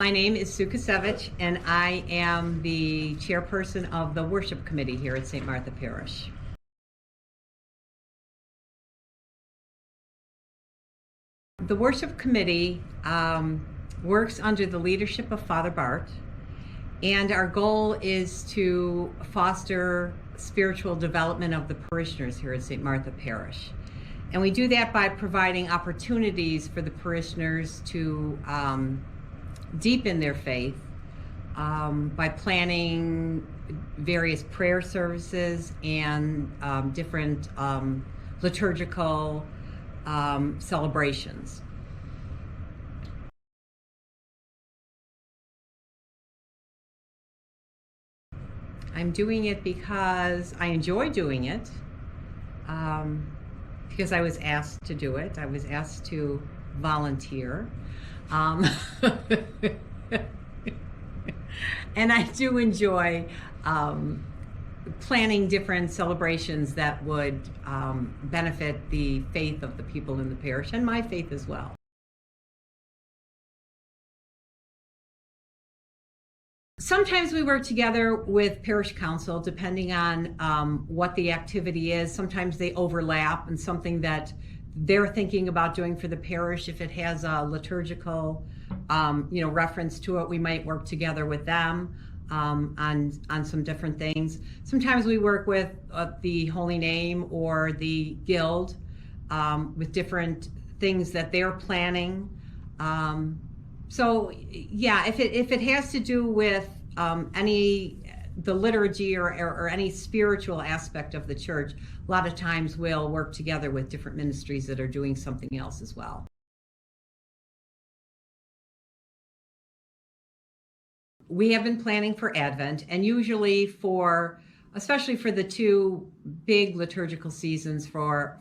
My name is Sue Kucewicz, and I am the chairperson of the worship committee here at St. Martha Parish. The worship committee works under the leadership of Father Bart, and our goal is to foster spiritual development of the parishioners here at St. Martha Parish. And we do that by providing opportunities for the parishioners to deepen their faith by planning various prayer services and different liturgical celebrations. I'm doing it because I enjoy doing it, because I was asked to do it. I was asked to volunteer. And I do enjoy planning different celebrations that would benefit the faith of the people in the parish and my faith as well. Sometimes we work together with parish council depending on what the activity is. Sometimes they overlap and something that they're thinking about doing for the parish. If it has a liturgical reference to it, we might work together with them on some different things. Sometimes we work with the Holy Name or the Guild with different things that they're planning. So yeah, if it has to do with the liturgy or any spiritual aspect of the church, a lot of times we'll work together with different ministries that are doing something else as well. We have been planning for Advent, and usually especially for the two big liturgical seasons for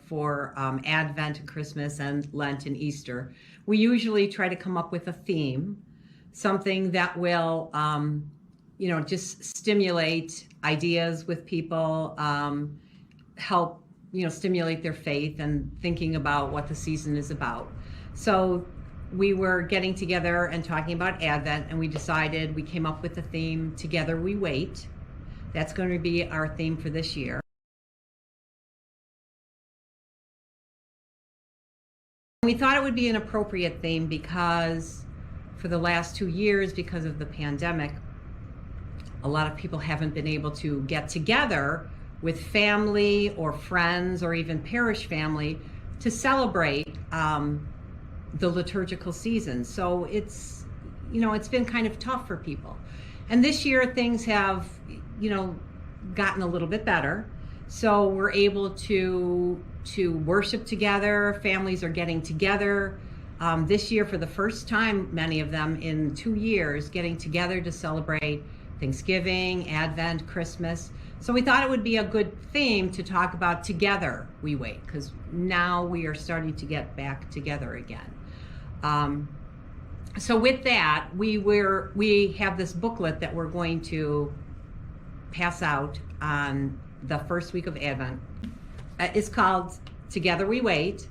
Advent and Christmas and Lent and Easter, we usually try to come up with a theme, something that will just stimulate ideas with people, help stimulate their faith and thinking about what the season is about. So we were getting together and talking about Advent, and we came up with the theme, Together We Wait. That's going to be our theme for this year. We thought it would be an appropriate theme because for the last 2 years, because of the pandemic, a lot of people haven't been able to get together with family or friends or even parish family to celebrate the liturgical season. So it's been kind of tough for people. And this year things have gotten a little bit better. So we're able to worship together. Families are getting together. This year, for the first time, many of them in 2 years, getting together to celebrate Thanksgiving, Advent, Christmas. So we thought it would be a good theme to talk about Together We Wait, because now we are starting to get back together again. So with that, we have this booklet that we're going to pass out on the first week of Advent. It's called Together We Wait,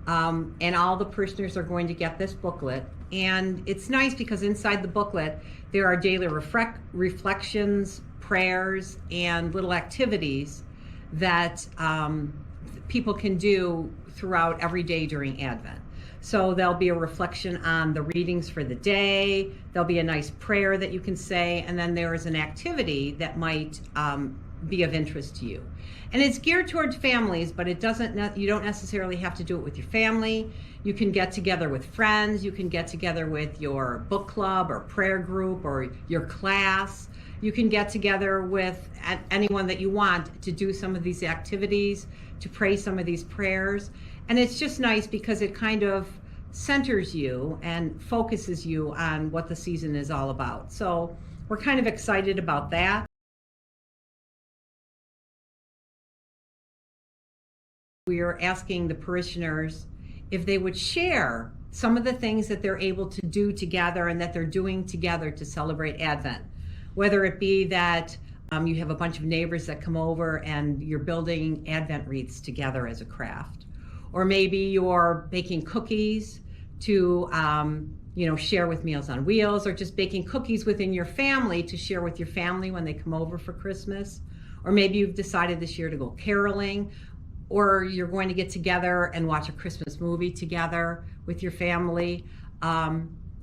and all the parishioners are going to get this booklet. And it's nice because inside the booklet there are daily reflections, prayers, and little activities that people can do throughout every day during Advent. So there'll be a reflection on the readings for the day, there'll be a nice prayer that you can say, and then there is an activity that might be of interest to you. And it's geared towards families, but you don't necessarily have to do it with your family. You can get together with friends, you can get together with your book club or prayer group or your class. You can get together with anyone that you want to do some of these activities, to pray some of these prayers. And it's just nice because it kind of centers you and focuses you on what the season is all about. So we're kind of excited about that. We are asking the parishioners if they would share some of the things that they're able to do together and that they're doing together to celebrate Advent. Whether it be that you have a bunch of neighbors that come over and you're building Advent wreaths together as a craft. Or maybe you're baking cookies to share with Meals on Wheels, or just baking cookies within your family to share with your family when they come over for Christmas. Or maybe you've decided this year to go caroling, or you're going to get together and watch a Christmas movie together with your family.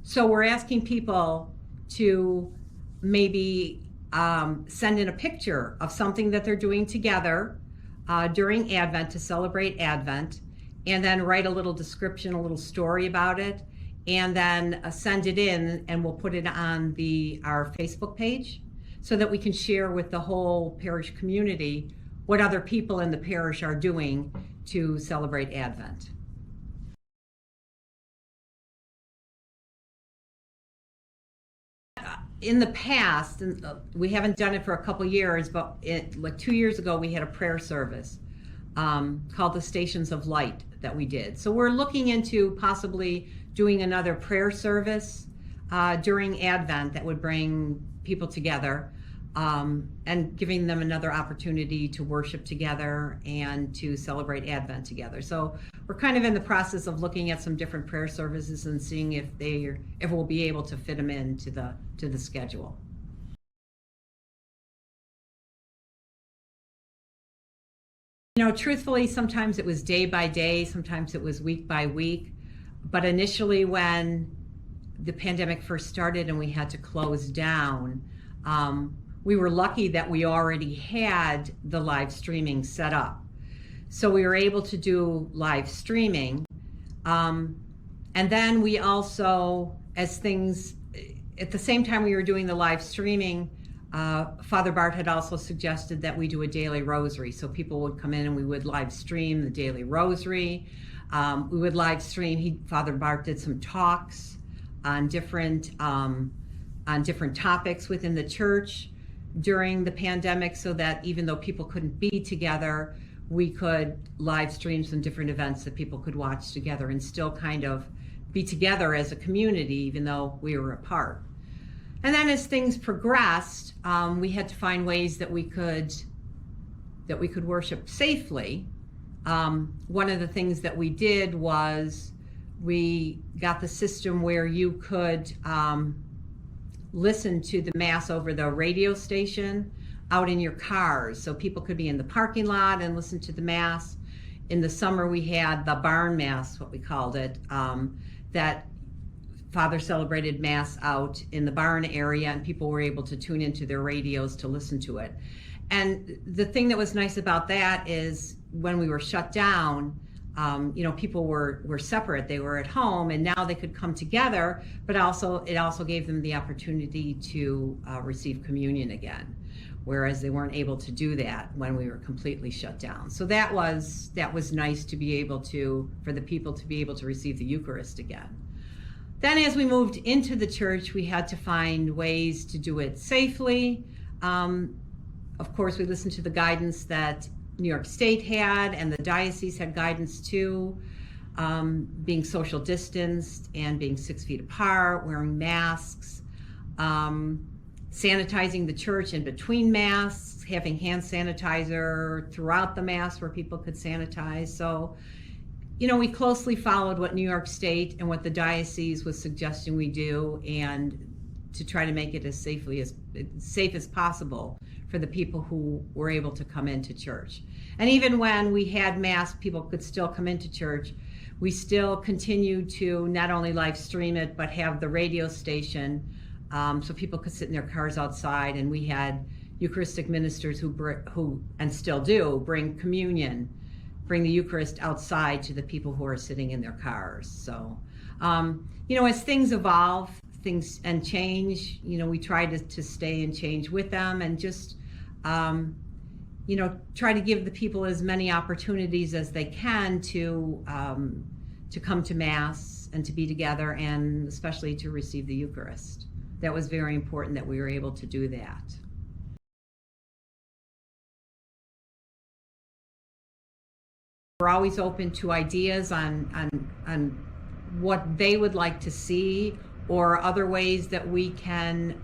So we're asking people to maybe send in a picture of something that they're doing together during Advent to celebrate Advent, and then write a little description, a little story about it, and then send it in, and we'll put it on our Facebook page so that we can share with the whole parish community what other people in the parish are doing to celebrate Advent. In the past, and we haven't done it for a couple years, but like 2 years ago, we had a prayer service called the Stations of Light that we did. So we're looking into possibly doing another prayer service during Advent that would bring people together, and giving them another opportunity to worship together and to celebrate Advent together. So we're kind of in the process of looking at some different prayer services and seeing if we'll be able to fit them into the schedule. Truthfully, sometimes it was day by day, sometimes it was week by week. But initially, when the pandemic first started and we had to close down, we were lucky that we already had the live streaming set up. So we were able to do live streaming. And then we also, at the same time we were doing the live streaming, Father Bart had also suggested that we do a daily rosary. So people would come in and we would live stream the daily rosary. We would live stream, Father Bart did some talks on different topics within the church during the pandemic, so that even though people couldn't be together, we could live stream some different events that people could watch together and still kind of be together as a community, even though we were apart. And then as things progressed, we had to find ways that we could worship safely. One of the things that we did was we got the system where you could listen to the Mass over the radio station out in your cars. So people could be in the parking lot and listen to the Mass. In the summer, we had the barn Mass, what we called it, that Father celebrated Mass out in the barn area, and people were able to tune into their radios to listen to it. And the thing that was nice about that is when we were shut down, people were separate. They were at home, and now they could come together, but it also gave them the opportunity to receive communion again, whereas they weren't able to do that when we were completely shut down. So that was nice to be able for the people to be able to receive the Eucharist again. Then as we moved into the church, we had to find ways to do it safely. Of course, we listened to the guidance that New York State had, and the diocese had guidance too, being social distanced and being 6 feet apart, wearing masks, sanitizing the church in between Mass, having hand sanitizer throughout the Mass where people could sanitize. So, we closely followed what New York State and what the diocese was suggesting we do, and to try to make it as safe as possible for the people who were able to come into church. And even when we had Mass, people could still come into church. We still continued to not only live stream it, but have the radio station so people could sit in their cars outside. And we had Eucharistic ministers who and still do, bring communion, bring the Eucharist outside to the people who are sitting in their cars. So, as things evolve, things and change, we try to stay and change with them, and just try to give the people as many opportunities as they can to come to Mass and to be together, and especially to receive the Eucharist. That was very important that we were able to do that. We're always open to ideas on what they would like to see, or other ways that we can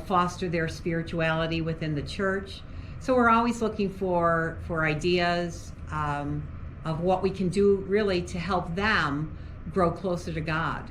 foster their spirituality within the church. So we're always looking for ideas of what we can do really to help them grow closer to God.